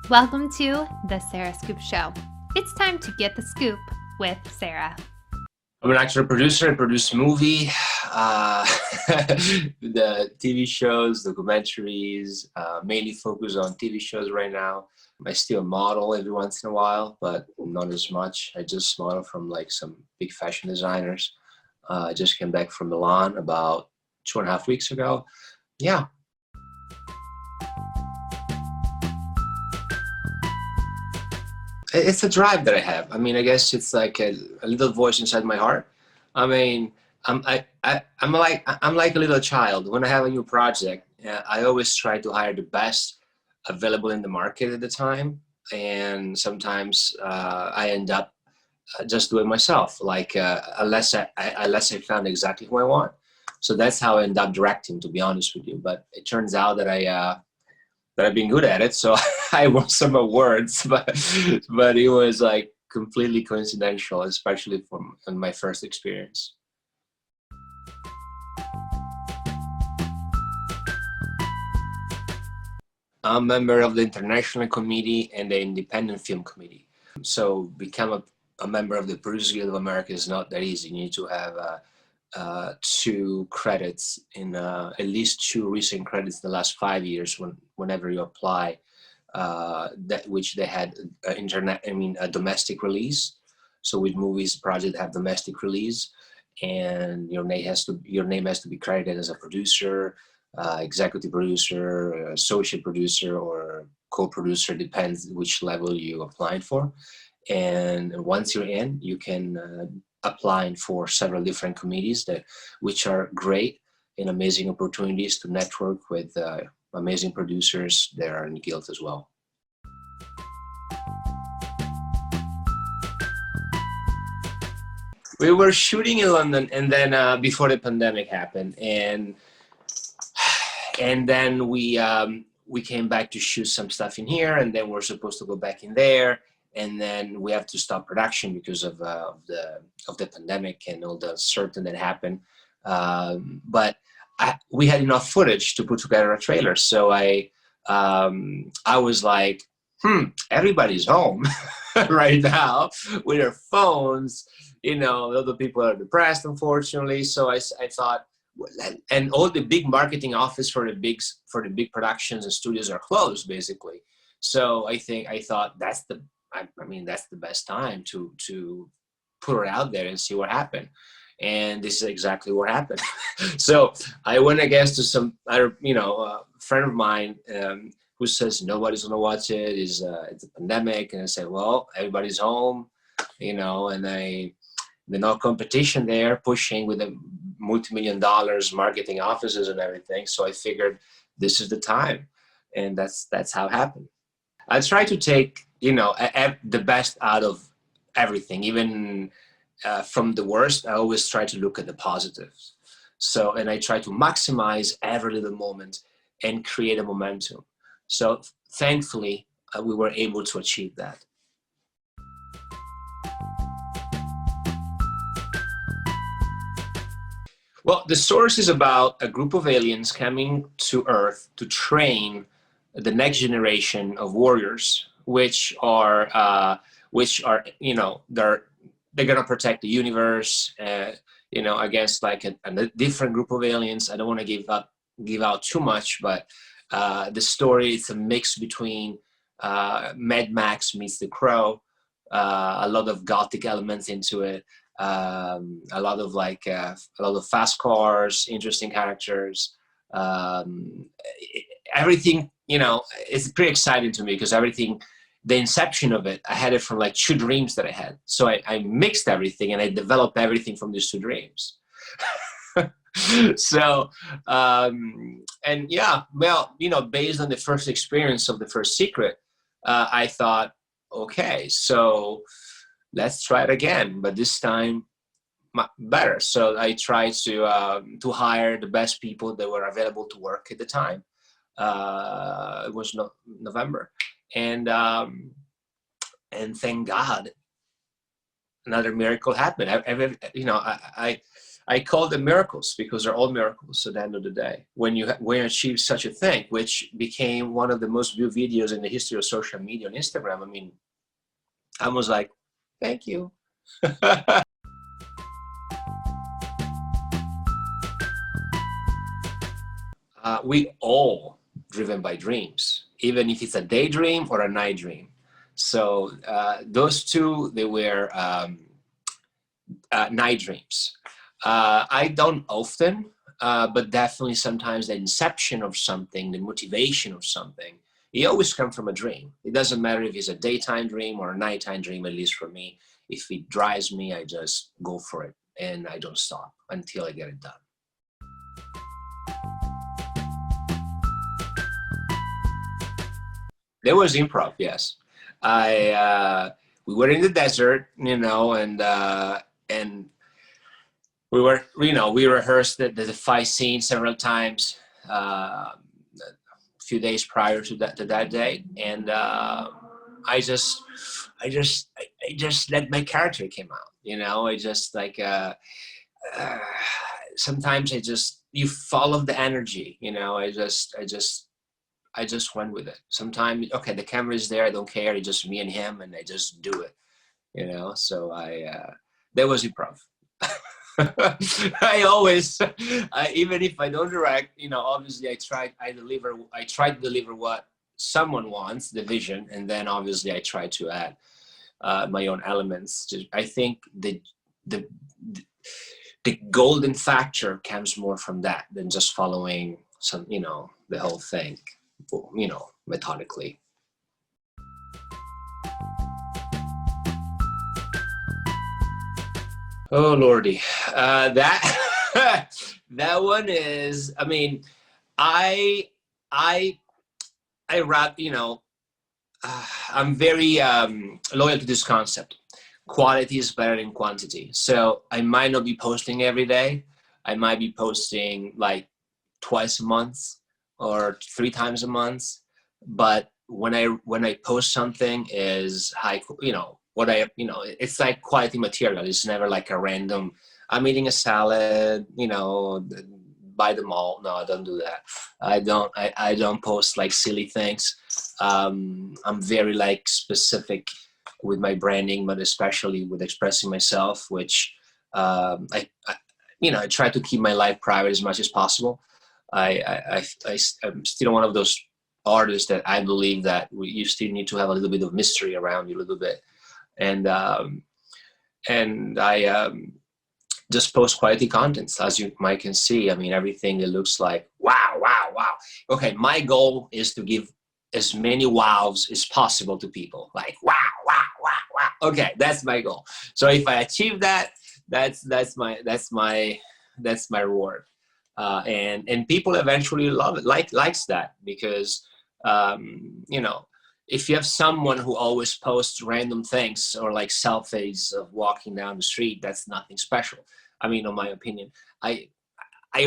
Welcome to the Sarah Scoop Show. It's time to get the scoop with Sarah. I'm an actor producer. I produce movie, the TV shows, documentaries, mainly focus on TV shows right now. I still model every once in a while, but not as much. I just model from like some big fashion designers. I just came back from Milan about 2.5 weeks ago. Yeah. It's a drive that I have. I mean, I guess it's like a little voice inside my heart. I mean, I'm like a little child. When I have a new project, I always try to hire the best available in the market at the time, and sometimes I end up just doing myself. Like unless I found exactly who I want. So that's how I end up directing, to be honest with you. But it turns out that I've been good at it. So I won some awards, but it was like completely coincidental, especially from my first experience. I'm a member of the International Committee and the Independent Film Committee. So become a member of the Producers Guild of America is not that easy. You need to have two credits in at least two recent credits in the last 5 years whenever you apply, that which they had a domestic release. So with movies project have domestic release, and your name has to be credited as a producer, executive producer, associate producer, or co-producer, depends which level you applied for. And once you're in, you can apply for several different committees which are great and amazing opportunities to network with amazing producers that are in the guild as well. We were shooting in London, and then before the pandemic happened, and then we came back to shoot some stuff in here, and then we're supposed to go back in there, and then we have to stop production because of the pandemic and all the uncertainty that happened. But we had enough footage to put together a trailer, so I was like, everybody's home right now with their phones. Other people are depressed, unfortunately. So I thought, and all the big marketing office for the big productions and studios are closed, basically. So I thought that's the best time to put it out there and see what happened. And this is exactly what happened. So I went against to some other, friend of mine, who says nobody's gonna watch it. It's a pandemic, and I said, well, everybody's home, and the no competition there pushing with the multi-million dollars marketing offices and everything. So I figured this is the time, and that's how it happened. I try to take the best out of everything, even from the worst. I always try to look at the positives. So, and I try to maximize every little moment and create a momentum. So thankfully, we were able to achieve that. Well, the source is about a group of aliens coming to Earth to train the next generation of warriors, which are they're gonna protect the universe, against like a different group of aliens. I don't want to give out too much, but the story is a mix between Mad Max meets The Crow, a lot of gothic elements into it, a lot of fast cars, interesting characters, everything. It's pretty exciting to me because everything, the inception of it, I had it from like two dreams that I had. So I mixed everything and I developed everything from these two dreams. So and yeah, well, based on the first experience of the first secret, I thought, okay, so let's try it again, but this time better. So I tried to hire the best people that were available to work at the time. It was November, and thank God, another miracle happened. I call them miracles because they're all miracles at the end of the day. When you achieve such a thing, which became one of the most viewed videos in the history of social media on Instagram. I mean, I was like, thank you. We all driven by dreams, even if it's a daydream or a night dream. So those two, they were night dreams. I don't often, but definitely sometimes the inception of something, the motivation of something, it always comes from a dream. It doesn't matter if it's a daytime dream or a nighttime dream, at least for me. If it drives me, I just go for it and I don't stop until I get it done. There was improv, yes. We were in the desert, you know, and we were, you know, we rehearsed the fight scene several times, a few days prior to that day, and I just let my character came out, you know. I just like sometimes you follow the energy, you know. I just went with it. Sometimes, okay, the camera is there, I don't care, it's just me and him, and I just do it, you know. So that was improv. I always, even if I don't direct, you know, obviously I try to deliver what someone wants, the vision, and then obviously I try to add my own elements. I think the golden factor comes more from that than just following some, you know, the whole thing, you know, methodically. Oh Lordy, that that one is. I mean, I I you know, I'm very loyal to this concept. Quality is better than quantity. So I might not be posting every day. I might be posting like twice a month or 3 times a month. But when I post something is high, you know, you know, it's like quality material. It's never like a random, I'm eating a salad, you know, buy them all. No, I don't do that. I don't post like silly things. I'm very like specific with my branding, but especially with expressing myself, which you know, I try to keep my life private as much as possible. I'm still one of those artists that I believe that you still need to have a little bit of mystery around you, a little bit, and I just post quality contents, as you might can see. I mean, everything that looks like wow, wow, wow. Okay, my goal is to give as many wows as possible to people. Like wow, wow, wow, wow. Okay, that's my goal. So if I achieve that, that's my reward. And people eventually love it, likes that, because you know, if you have someone who always posts random things or like selfies of walking down the street, that's nothing special. I mean, in my opinion, I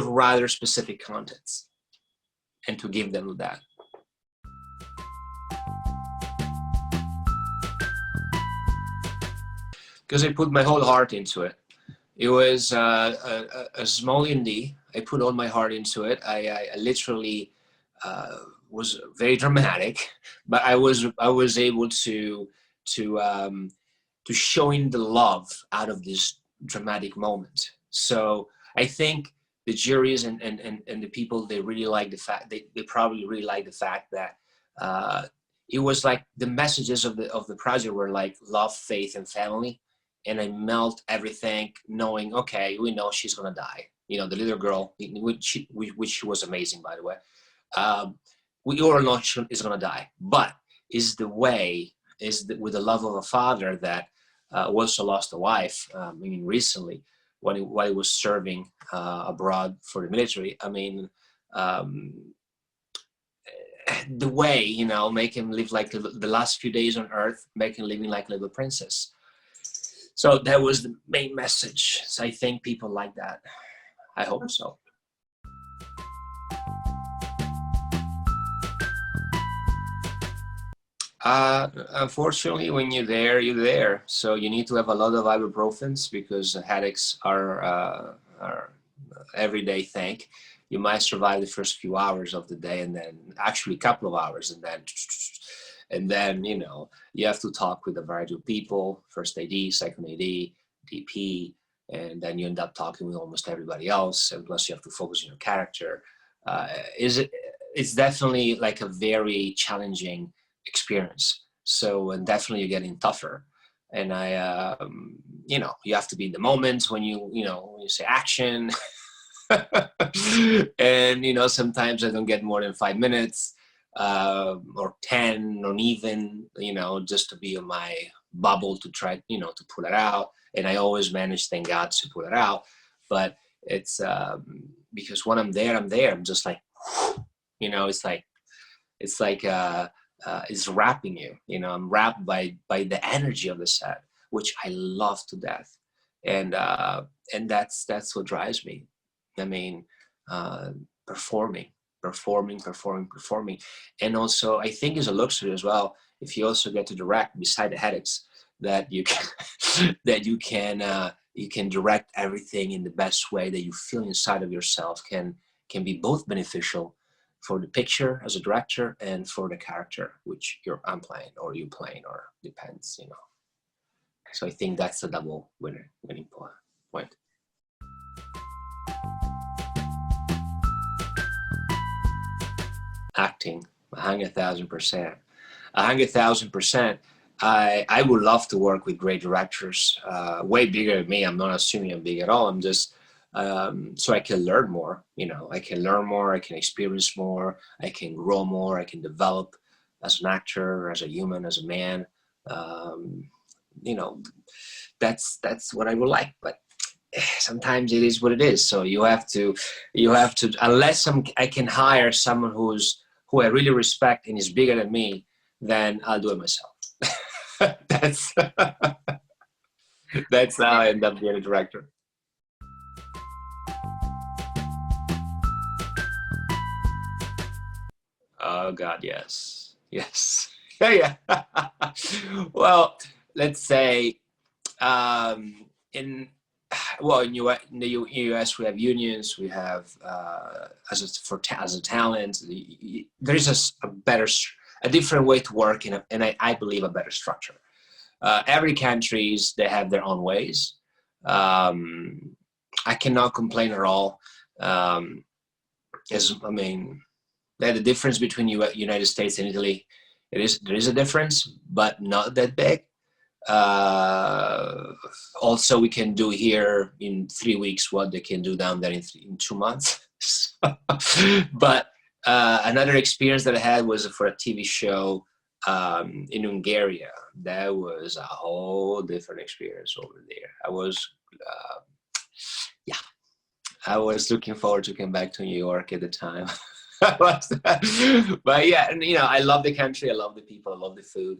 rather specific contents and to give them that. Because I put my whole heart into it. It was a small indie. I put all my heart into it. I literally was very dramatic, but I was able to showing the love out of this dramatic moment. So I think the juries and the people, they really like the fact, they probably really like the fact that it was like the messages of the project were like love, faith, and family. And I melt everything knowing, okay, we know she's gonna die. You know, the little girl, which was amazing, by the way. We all know she's gonna die, but is the way, with the love of a father that also lost a wife. I mean, recently, while he was serving abroad for the military. I mean, the way, you know, make him live like the last few days on earth, make him living like a little princess. So that was the main message. So I think people like that. I hope so. Unfortunately, when you're there, you're there. So you need to have a lot of ibuprofens because headaches are everyday thing. You might survive the first few hours of the day, and then actually a couple of hours, and then you know you have to talk with a variety of people: first AD, second AD, DP, and then you end up talking with almost everybody else. And plus, you have to focus on your character. It's definitely like a very challenging experience. So, and definitely you're getting tougher. And you know, you have to be in the moment when when you say action. And you know, sometimes I don't get more than 5 minutes, or 10, or even, you know, just to be in my bubble to try, you know, to pull it out. And I always manage, thank God, to pull it out. But it's because when I'm there, I'm just like, you know, it's wrapping you. You know, I'm wrapped by the energy of the set, which I love to death, and that's what drives me. I mean, performing, and also I think is a luxury as well if you also get to direct beside the headaches that you can you can direct everything in the best way that you feel inside of yourself can be both beneficial for the picture as a director and for the character which I'm playing or you playing, or depends, you know. So I think that's a double winning point. Acting, 100,000%. 100,000%. I would love to work with great directors, way bigger than me. I'm not assuming I'm big at all. I'm just so I can learn more. You know, I can learn more. I can experience more. I can grow more. I can develop as an actor, as a human, as a man. You know, that's what I would like. But sometimes it is what it is. So you have to unless I can hire someone who I really respect and is bigger than me, then I'll do it myself. that's that's how I end up being a director. Oh God, yes. Yeah. Well, let's say in in the U.S. we have unions. We have as a talent, there is a different way to work, and I believe a better structure. Every countries they have their own ways. I cannot complain at all. I mean, the difference between United States and Italy, there is a difference, but not that big. Also, we can do here in 3 weeks what they can do down there in 2 months. But another experience that I had was for a TV show in Hungary. That was a whole different experience over there. I was looking forward to come back to New York at the time. But yeah, and you know, I love the country, I love the people, I love the food.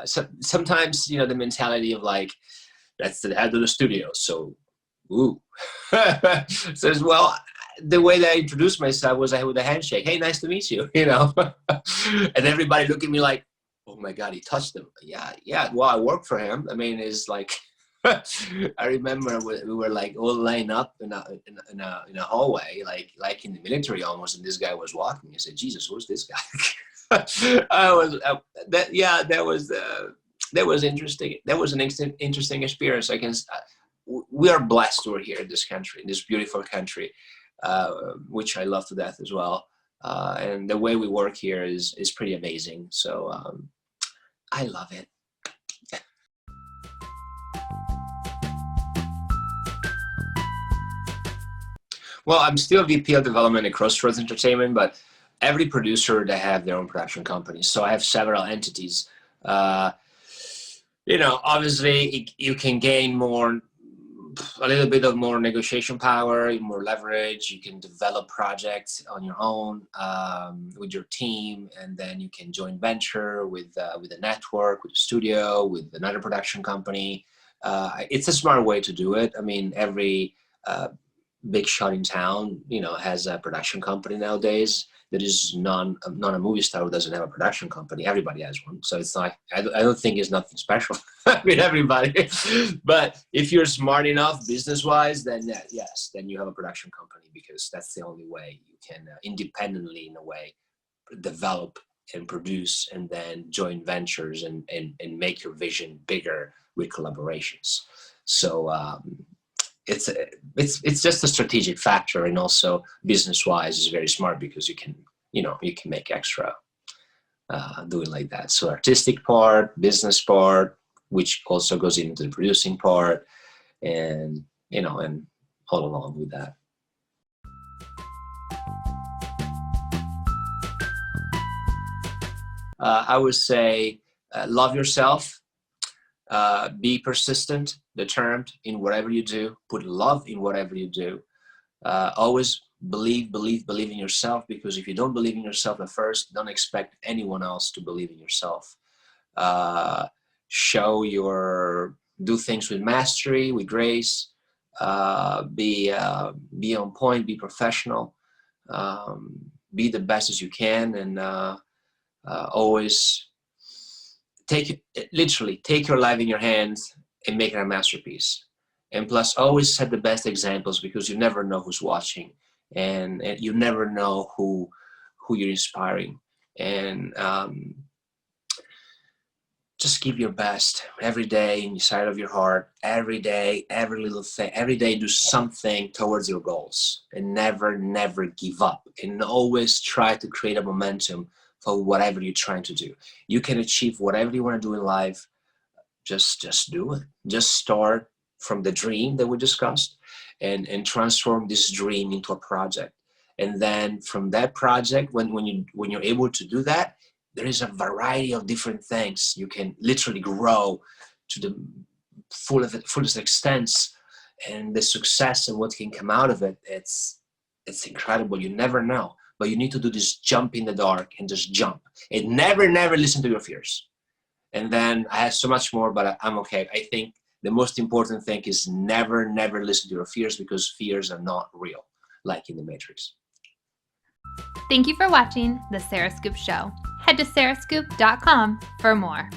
So sometimes, you know, the mentality of like, that's the head of the studio, so ooh. So as well, the way that I introduced myself was with a handshake. Hey, nice to meet you, you know. And everybody looked at me like, oh my God, he touched him. Yeah. Well, I work for him. I mean, it's like, I remember we were like all lined up in a hallway, like in the military almost, and this guy was walking. I said, Jesus, who's this guy? That was interesting. That was an interesting experience. We are blessed to be here in this country, in this beautiful country, which I love to death as well. And the way we work here is pretty amazing. So I love it. Well, I'm still VP of development at Crossroads Entertainment, but every producer, they have their own production companies. So I have several entities. You know, obviously you can gain a little bit of more negotiation power, more leverage. You can develop projects on your own with your team, and then you can joint venture with a network, with a studio, with another production company. It's a smart way to do it. I mean, big shot in town, has a production company nowadays. There is not a movie star who doesn't have a production company. Everybody has one. So it's like, I don't think it's nothing special. I mean, everybody. But if you're smart enough business wise, then yes, then you have a production company, because that's the only way you can independently, in a way, develop and produce, and then joint ventures and make your vision bigger with collaborations. So it's just a strategic factor, and also business wise is very smart, because you can make extra doing like that. So artistic part, business part, which also goes into the producing part, and and all along with that. I would say love yourself, be persistent, determined in whatever you do, put love in whatever you do. Always believe in yourself, because if you don't believe in yourself at first, don't expect anyone else to believe in yourself. Do things with mastery, with grace. Be on point, be professional, be the best as you can, and always literally take your life in your hands and make it a masterpiece. And plus, always set the best examples, because you never know who's watching, and you never know who you're inspiring. And just give your best every day inside of your heart. Every day, every little thing. Every day, do something towards your goals, and never give up. And always try to create a momentum for whatever you're trying to do. You can achieve whatever you want to do in life. Just do it. Just start from the dream that we discussed, and transform this dream into a project. And then from that project, when you're able to do that, there is a variety of different things. You can literally grow to the fullest extent, and the success and what can come out of it, it's incredible. You never know, but you need to do this jump in the dark, and just jump, and never listen to your fears. And then I have so much more, but I'm okay. I think the most important thing is never listen to your fears, because fears are not real, like in the Matrix. Thank you for watching The Sarah Scoop Show. Head to sarahscoop.com for more.